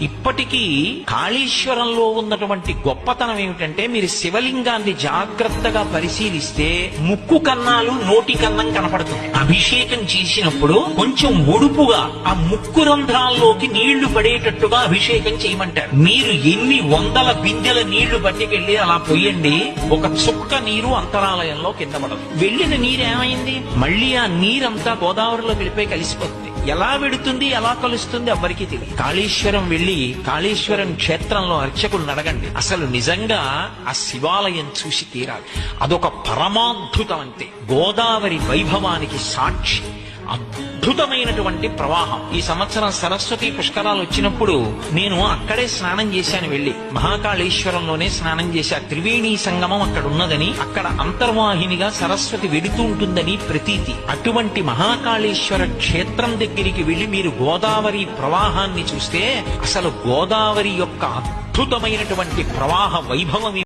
ఇప్పటికీ కాళేశ్వరంలో ఉన్నటువంటి గొప్పతనం ఏమిటంటే, మీరు శివలింగాన్ని జాగ్రత్తగా పరిశీలిస్తే ముక్కు కన్నాలు నోటి కన్నం కనపడుతుంది. అభిషేకం చేసినప్పుడు కొంచెం ఒడుపుగా ఆ ముక్కు రంధ్రాల్లోకి నీళ్లు పడేటట్టుగా అభిషేకం చేయమంటారు. మీరు ఎన్ని వందల బిందెల నీళ్లు పట్టుకెళ్లి అలా పోయండి, ఒక చుక్క నీరు అంతరాలయంలో కింద పడదు. వెళ్ళిన నీరు ఏమైంది? మళ్ళీ ఆ నీరంతా గోదావరిలో వెళ్ళిపోయి కలిసిపోతుంది. ఎలా వెడుతుంది, ఎలా కలుస్తుంది ఎవ్వరికీ తెలియదు. కాళేశ్వరం వెళ్లి కాళేశ్వరం క్షేత్రంలో అర్చకులను అడగండి, అసలు నిజంగా ఆ శివాలయం చూసి తీరాలి. అదొక పరమాద్భుతం. అంతే, గోదావరి వైభవానికి సాక్షి. అద్భుతమైనటువంటి ప్రవాహం. ఈ సంవత్సరం సరస్వతి పుష్కరాలు వచ్చినప్పుడు నేను అక్కడే స్నానం చేశాను. వెళ్లి మహాకాళేశ్వరంలోనే స్నానం చేశా. త్రివేణీ సంగమం అక్కడ ఉన్నదని, అక్కడ అంతర్వాహినిగా సరస్వతి వెడుతూ ఉంటుందని ప్రతీతి. అటువంటి మహాకాళేశ్వర క్షేత్రం దగ్గరికి వెళ్లి మీరు గోదావరి ప్రవాహాన్ని చూస్తే అసలు గోదావరి యొక్క అద్భుతమైనటువంటి ప్రవాహ వైభవం